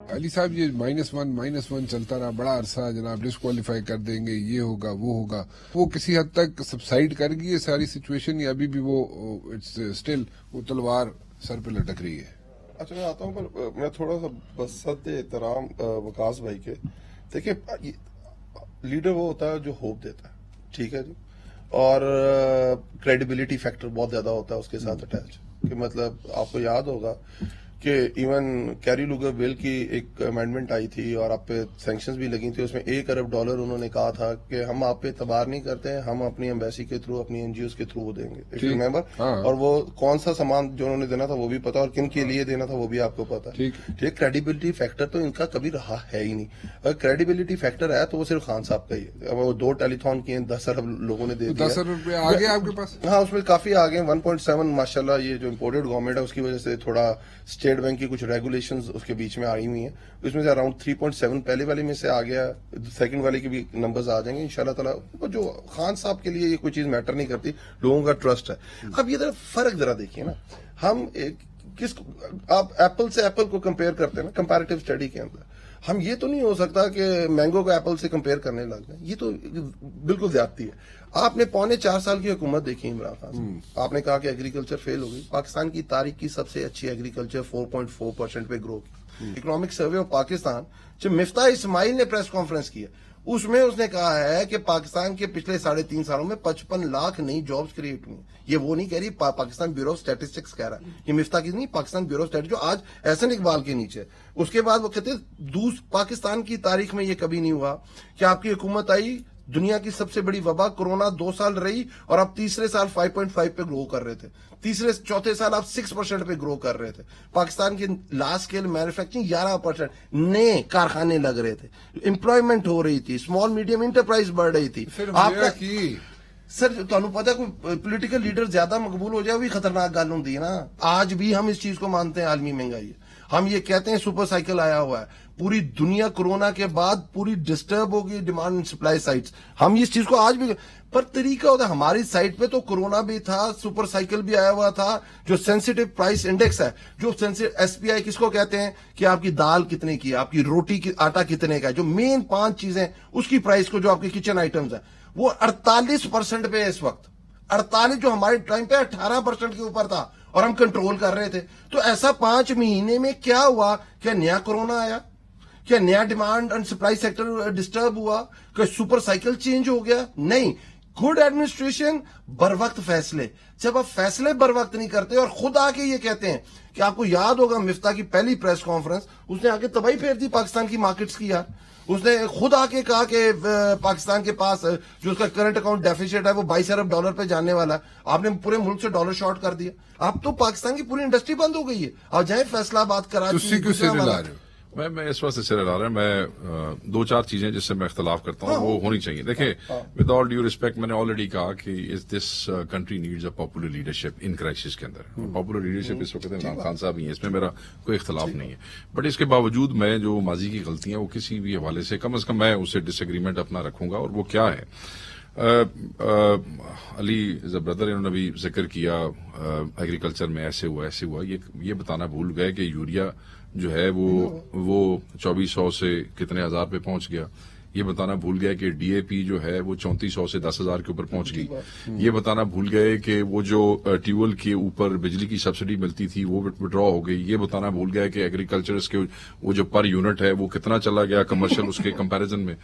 علی صاحب یہ -1 چلتا رہا بڑا عرصہ، جناب ڈسکوالیفائی کر دیں گے، یہ ہوگا وہ ہوگا، وہ کسی حد تک سبسائڈ کر گئی ہے ساری سچویشن، یا ابھی بھی وہ اسٹل وہ تلوار سر پہ لٹک رہی ہے؟ اچھا میں آتا ہوں، پر میں تھوڑا سا بصد احترام وکاس بھائی کے، دیکھیں لیڈر وہ ہوتا ہے جو ہوپ دیتا ہے، ٹھیک ہے جی، اور کریڈیبلٹی فیکٹر بہت زیادہ ہوتا ہے اس کے ساتھ اٹیچ، کہ مطلب آپ کو یاد ہوگا کہ ایون کیری لوگر بل کی ایک امینڈمنٹ آئی تھی اور آپ پہ سینکشنز بھی لگی تھی، اس میں $1 ارب انہوں نے کہا تھا کہ ہم آپ پہ اعتبار نہیں کرتے ہیں، ہم اپنی ایمبیسی کے تھرو، اپنی این جی اوز کے تھرو دیں گے، ریمبر؟ اور وہ کون سا سامان جو انہوں نے دینا تھا وہ بھی پتا، اور کن کے لیے دینا تھا وہ بھی آپ کو پتا. ٹھیک، کریڈیبلٹی فیکٹر تو ان کا کبھی رہا ہے ہی نہیں. اگر کریڈیبلٹی فیکٹر ہے تو وہ صرف خان صاحب کا ہی ہے. وہ 2 ٹیلی تھون کیے، 10 ارب لوگوں نے دے دیا. 10 ارب روپے آگے آپ کے پاس؟ ہاں اس میں کافی آگے 1.7 ماشاءاللہ. یہ جو امپورٹڈ گورنمنٹ ہے اس کی وجہ سے تھوڑا اسٹیٹ بینک کی کچھ ریگولیشنز اس کے بیچ میں آئی ہوئی ہیں، اس میں سے اراؤنڈ 3.7 پہلے والے میں سے آ گیا، سیکنڈ والے کے بھی نمبرز آ جائیں گے انشاءاللہ تعالیٰ. جو خان صاحب کے لیے یہ کوئی چیز میٹر نہیں کرتی، لوگوں کا ٹرسٹ ہے. اب یہ فرق ذرا دیکھیے نا، ہم آپ ایپل سے ایپل کو کمپیئر کرتے ہیں نا کمپیریٹو اسٹڈی کے اندر، ہم یہ تو نہیں ہو سکتا کہ مینگو کو ایپل سے کمپیئر کرنے لگ جائیں، یہ تو بالکل زیادتی ہے. آپ نے 4.25 سال کی حکومت دیکھی عمران خان سے، آپ نے کہا کہ ایگریکلچر فیل ہو گئی. پاکستان کی تاریخ کی سب سے اچھی ایگریکلچر 4.4% پہ گرو کی. اکنامک سروے آف پاکستان جو مفتاح اسماعیل نے پریس کانفرنس کی ہے، اس میں اس نے کہا ہے کہ پاکستان کے پچھلے 3.5 سالوں میں 55 لاکھ نئی جابز کریٹ ہوئی. یہ وہ نہیں کہہ رہی، پاکستان بیورو آف اسٹیٹسٹکس کہہ رہا ہے، یہ مفتاح کی نہیں، پاکستان بیورو آف اسٹیٹسٹکس جو آج احسن اقبال کے نیچے. اس کے بعد وہ کہتے ہیں پاکستان کی تاریخ میں یہ کبھی نہیں ہوا کہ آپ کی حکومت آئی، دنیا کی سب سے بڑی وبا کورونا 2 سال رہی اور آپ تیسرے سال 5.5 پہ گرو کر رہے تھے، چوتھے سال آپ 6% پہ گرو کر رہے تھے. پاکستان کی لارج اسکیل مینوفیکچرنگ 11%، نئے کارخانے لگ رہے تھے، امپلائمنٹ ہو رہی تھی، اسمال میڈیم انٹرپرائز بڑھ رہی تھی. سر تمہیں پتا کوئی پولیٹیکل لیڈر زیادہ مقبول ہو جائے وہی خطرناک گل ہوتی ہے نا. آج بھی ہم اس چیز کو مانتے ہیں، عالمی مہنگائی ہے، ہم یہ کہتے ہیں سپر سائیکل آیا ہوا ہے. پوری دنیا کورونا کے بعد پوری ڈسٹرب ہوگی ڈیمانڈ اینڈ سپلائی سائٹس. ہم اس چیز کو آج بھی، پر طریقہ ہوتا ہے ہماری سائٹ پہ تو کورونا بھی تھا، سپر سائیکل بھی آیا ہوا تھا. جو سینسیٹیو پرائس انڈیکس ہے، جو ایس پی آئی کس کو کہتے ہیں کہ آپ کی دال کتنے کی، آپ کی روٹی کی آٹا کتنے کا ہے، جو مین 5 چیزیں اس کی پرائس کو، جو آپ کی کچن آئٹمز ہیں، وہ 48% پہ ہے اس وقت. 48 جو ہمارے ٹائم پہ 18% کے اوپر تھا اور ہم کنٹرول کر رہے تھے. تو ایسا 5 مہینے میں کیا ہوا؟ کیا نیا کورونا آیا؟ کیا نیا demand and supply sector disturb ہوا؟ کہ سپر سائیکل چینج ہو گیا؟ نہیں. گڈ ایڈمنسٹریشن، بر وقت فیصلے. جب آپ فیصلے بر وقت نہیں کرتے اور خود آ کے یہ کہتے ہیں کہ آپ کو یاد ہوگا مفتاح کی پہلی پریس کانفرنس، اس نے آ کے تباہی پھیر دی پاکستان کی مارکیٹس کی. یار اس نے خود آ کے کہا کہ پاکستان کے پاس جو اس کا کرنٹ اکاؤنٹ ڈیفیسٹ ہے وہ $22 ارب پہ جانے والا ہے. آپ نے پورے ملک سے ڈالر شارٹ کر دیا. اب تو پاکستان کی پوری انڈسٹری بند ہو گئی ہے. آپ جائیں فیصلہ آباد کراچی. میں اس وقت سے سر لا رہا ہوں. میں 2-4 چیزیں جس سے میں اختلاف کرتا ہوں وہ ہونی چاہیے. دیکھیں ود آل ڈیو ریسپیکٹ، میں نے آلریڈی کہا کہ this country needs a popular leadership in crisis کے اندر. پاپولر لیڈرشپ اس وقت عمران خان صاحب ہی ہیں، اس میں میرا کوئی اختلاف نہیں ہے. بٹ اس کے باوجود میں جو ماضی کی غلطیاں وہ کسی بھی حوالے سے کم از کم میں اس سے ڈس ایگریمنٹ اپنا رکھوں گا. اور وہ کیا ہے؟ علی بردر انہوں نے بھی ذکر کیا ایگریکلچر میں ایسے ہوا. یہ بتانا بھول گئے کہ یوریا جو ہے وہ 2400 سے کتنے ہزار پہ پہنچ گیا. یہ بتانا بھول گئے کہ ڈی اے پی جو ہے وہ 3400 سے 10,000 کے اوپر پہنچ گئی. یہ بتانا بھول گئے کہ وہ جو ٹیوبویل کے اوپر بجلی کی سبسڈی ملتی تھی وہ وڈرا ہو گئی. یہ بتانا بھول گئے کہ ایگریکلچر کے وہ جو پر یونٹ ہے وہ کتنا چلا گیا کمرشل اس کے کمپیریزن میں.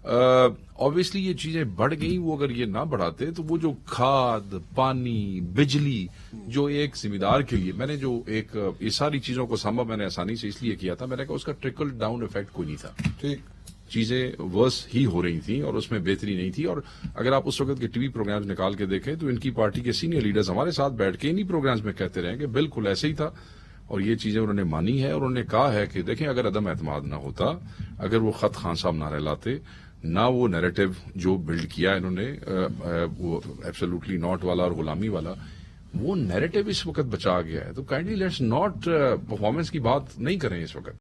obviously یہ چیزیں بڑھ گئیں. وہ اگر یہ نہ بڑھاتے تو وہ جو کھاد، پانی، بجلی جو ایک ذمہ دار کے لیے میں نے جو یہ ساری چیزوں کو سمجھا، میں نے آسانی سے اس لیے کیا تھا، میں نے کہا اس کا ٹرکل ڈاؤن افیکٹ کوئی نہیں تھا. ٹھیک، چیزیں ورس ہی ہو رہی تھیں اور اس میں بہتری نہیں تھی. اور اگر آپ اس وقت کے ٹی وی پروگرامز نکال کے دیکھیں تو ان کی پارٹی کے سینئر لیڈرز ہمارے ساتھ بیٹھ کے انہی پروگرامز میں کہتے رہے کہ بالکل ایسے ہی تھا. اور یہ چیزیں انہوں نے مانی ہے اور انہوں نے کہا ہے کہ دیکھیں اگر عدم اعتماد نہ ہوتا، اگر وہ خط خان صاحب نہ لاتے، نہ وہ نیریٹو جو بلڈ کیا انہوں نے وہ ایبسولوٹلی ناٹ والا اور غلامی والا، وہ نیریٹو اس وقت بچا گیا ہے. تو کائنڈلی لیٹس ناٹ پرفارمنس کی بات نہیں کریں اس وقت.